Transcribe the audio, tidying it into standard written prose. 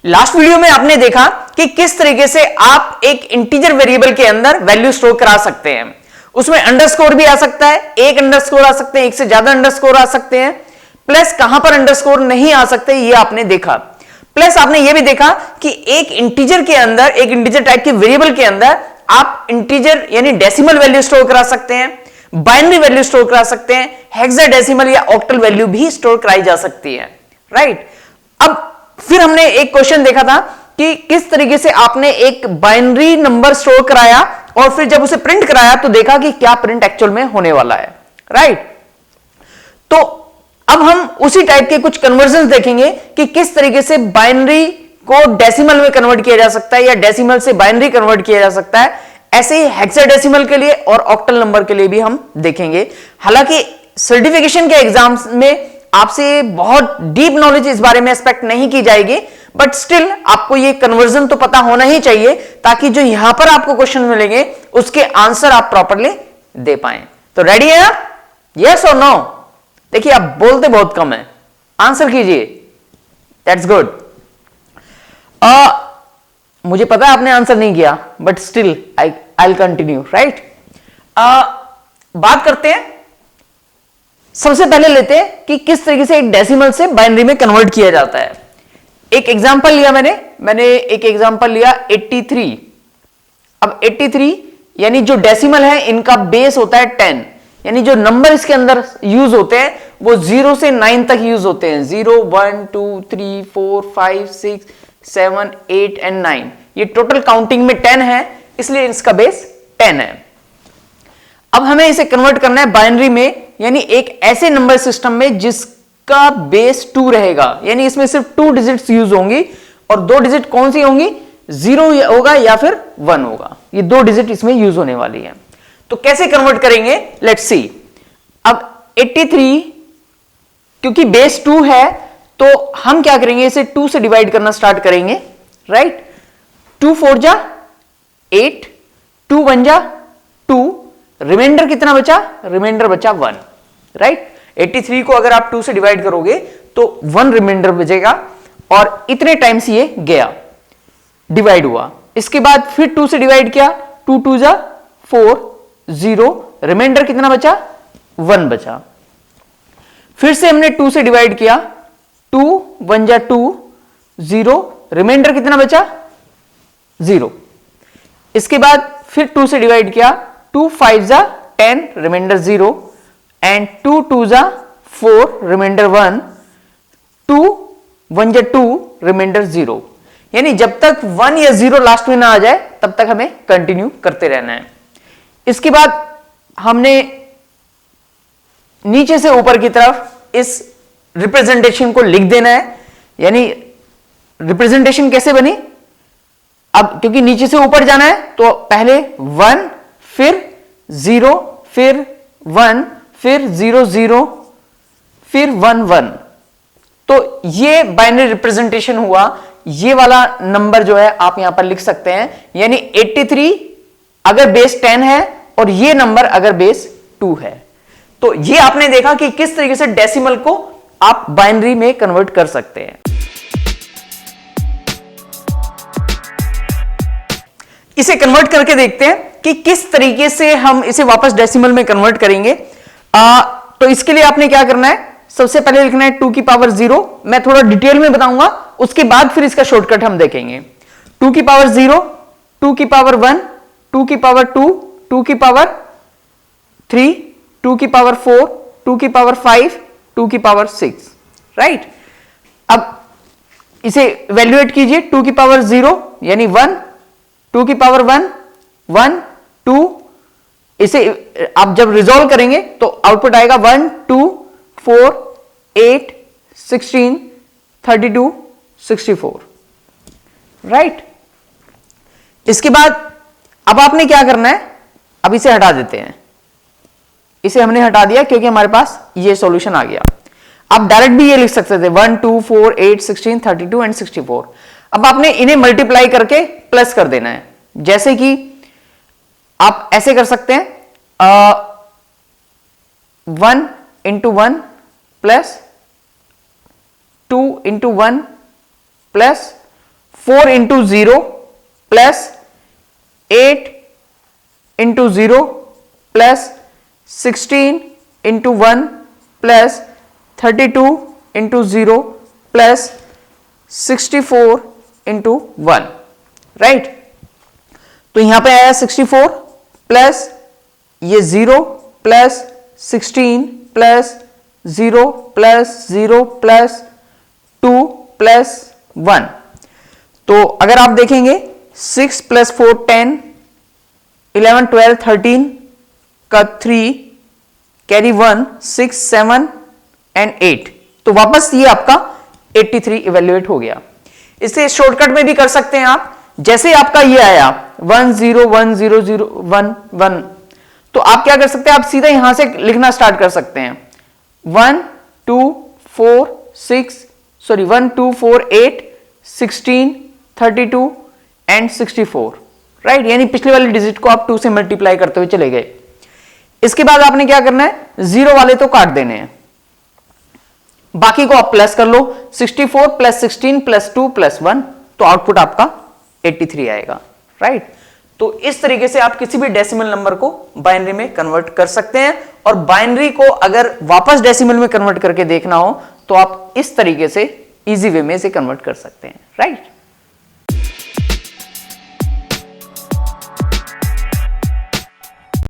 Last video में आपने देखा कि किस तरीके से आप एक इंटीजर वेरिएबल के अंदर वैल्यू स्टोर करा सकते हैं। उसमें अंडरस्कोर भी आ सकता है, एक अंडरस्कोर आ सकते हैं, एक से ज्यादा अंडरस्कोर आ सकते हैं, प्लस कहां पर अंडरस्कोर नहीं आ सकते ये आपने देखा। प्लस आपने ये भी देखा कि एक इंटीजर के अंदर, एक इंटीजर टाइप के वेरिएबल के अंदर आप इंटीजर यानी डेसिमल वैल्यू स्टोर करा सकते हैं, बाइनरी वैल्यू स्टोर करा सकते हैं, हेक्साडेसिमल या ऑक्टल वैल्यू भी स्टोर कराई जा सकती है, राइट। अब फिर हमने एक क्वेश्चन देखा था कि किस तरीके से आपने एक बाइनरी नंबर स्टोर कराया और फिर जब उसे प्रिंट कराया तो देखा कि क्या प्रिंट एक्चुअल में होने वाला है, राइट। तो अब हम उसी टाइप के कुछ कन्वर्जन देखेंगे कि किस तरीके से बाइनरी को डेसिमल में कन्वर्ट किया जा सकता है या डेसिमल से बाइनरी कन्वर्ट किया जा सकता है। ऐसे ही हेक्साडेसिमल के लिए और ऑक्टल नंबर के लिए भी हम देखेंगे। हालांकि सर्टिफिकेशन के एग्जाम्स में आपसे बहुत डीप नॉलेज इस बारे में एक्सपेक्ट नहीं की जाएगी, बट स्टिल आपको ये कन्वर्जन तो पता होना ही चाहिए ताकि जो यहां पर आपको क्वेश्चन मिलेंगे उसके आंसर आप प्रॉपरली दे पाए। तो रेडी है आप? यस और नो? देखिए आप बोलते बहुत कम है, आंसर कीजिए। That's good. मुझे पता है आपने आंसर नहीं किया, but still I will continue, right. बात करते हैं, सबसे पहले लेते हैं कि किस तरीके से एक डेसिमल से बाइनरी में कन्वर्ट किया जाता है। एक एग्जांपल लिया मैंने एक एग्जांपल लिया 83। अब 83 यानी जो डेसिमल है इनका बेस होता है 10, यानी जो नंबर इसके अंदर यूज होते हैं वो 0 से 9 तक यूज होते हैं। 0 1 2 3 4 5 6 7 8 एंड 9, ये टोटल काउंटिंग में 10 है, इसलिए इसका बेस 10 है। अब हमें इसे कन्वर्ट करना है बाइनरी में, यानी एक ऐसे नंबर सिस्टम में जिसका बेस 2 रहेगा, यानी इसमें सिर्फ 2 डिजिट्स यूज होंगी और 2 डिजिट कौन सी होंगी? 0 होगा या फिर 1 होगा, ये 2 डिजिट इसमें यूज होने वाली है। तो कैसे कन्वर्ट करेंगे, लेट्स सी। अब 83 क्योंकि बेस 2 है तो हम क्या करेंगे, इसे 2 से डिवाइड करना स्टार्ट करेंगे, राइट। 2 4 जा 8, 2 1 जा 2, रिमाइंडर कितना बचा? रिमाइंडर बचा 1, राइट। 83 को अगर आप 2 से डिवाइड करोगे तो 1 रिमाइंडर बचेगा और इतने टाइम्स ये गया, डिवाइड हुआ। इसके बाद फिर 2 से डिवाइड किया, 2 2 जा 4, 0, रिमाइंडर कितना बचा? 1 बचा। फिर से हमने 2 से डिवाइड किया, 2 1 जा 2, 0, रिमाइंडर कितना बचा? 0। इसके बाद फिर 2 से डिवाइड किया, 2 5 जा 10, रिमाइंडर 0, एंड 2 2 जा 4, रिमाइंडर 1, 2 1 जा 2, रिमाइंडर 0। यानी जब तक 1 या 0 लास्ट में ना आ जाए तब तक हमें कंटिन्यू करते रहना है। इसके बाद हमने नीचे से ऊपर की तरफ इस रिप्रेजेंटेशन को लिख देना है। यानी रिप्रेजेंटेशन कैसे बनी? अब क्योंकि नीचे से ऊपर जाना है तो पहले 1, फिर 0, फिर 1, फिर 0 0, फिर 1 1। तो ये बाइनरी रिप्रेजेंटेशन हुआ। ये वाला नंबर जो है आप यहां पर लिख सकते हैं, यानी 83 अगर बेस 10 है और ये नंबर अगर बेस 2 है। तो ये आपने देखा कि किस तरीके से डेसिमल को आप बाइनरी में कन्वर्ट कर सकते हैं। इसे कन्वर्ट करके देखते हैं कि किस तरीके से हम इसे वापस डेसिमल में कन्वर्ट करेंगे। तो इसके लिए आपने क्या करना है, सबसे पहले लिखना है 2 की पावर 0। मैं थोड़ा डिटेल में बताऊंगा, उसके बाद फिर इसका शॉर्टकट हम देखेंगे। 2 की पावर 0, 2 की पावर 1, 2 की पावर 2, 2 की पावर 3, 2 की पावर 4, 2 की पावर 5, 2 की पावर 6, राइट। अब इसे वैल्यूएट कीजिए। 2 की पावर 0 यानी 1, 2 की पावर 1 1 2, इसे आप जब रिजॉल्व करेंगे तो आउटपुट आएगा 1 2 4 8 16 32 64, राइट। इसके बाद अब आपने क्या करना है, अब इसे हटा देते हैं। इसे हमने हटा दिया क्योंकि हमारे पास ये सॉल्यूशन आ गया। आप डायरेक्ट भी ये लिख सकते थे 1 2 4 8 16 32 एंड 64। अब आपने इन्हें मल्टीप्लाई करके प्लस कर देना है। जैसे कि आप ऐसे कर सकते हैं 1 into 1 plus 2 into 1 plus 4 into 0 plus 8 into 0 plus 16 into 1 plus 32 into 0 plus 64 into 1, right. तो यहां पे आया 64 प्लस ये 0 plus 16 plus 0 plus 0 plus 2 plus 1। तो अगर आप देखेंगे 6 प्लस 4 10, 11 12 13 का 3 कैरी 1 6 7 एंड 8, तो वापस ये आपका 83 इवेल्युएट हो गया। इसे शॉर्टकट में भी कर सकते हैं आप, जैसे आपका ये आया 1 0 1 0 0 1 1, तो आप क्या कर सकते हैं, आप सीधा यहां से लिखना स्टार्ट कर सकते हैं 1 2 4 8 16 32 एंड 64, राइट। यानी पिछले वाले डिजिट को आप 2 से मल्टीप्लाई करते हुए चले गए। इसके बाद आपने क्या करना है, 0 वाले तो काट देने हैं, बाकी को आप प्लस कर लो, 64 प्लस 16 प्लस 2 प्लस 1, तो आउटपुट आपका 83 आएगा, राइट। तो इस तरीके से आप किसी भी डेसिमल नंबर को बाइनरी में कन्वर्ट कर सकते हैं, और बाइनरी को अगर वापस डेसिमल में कन्वर्ट करके देखना हो तो आप इस तरीके से इजी वे में इसे कन्वर्ट कर सकते हैं, राइट।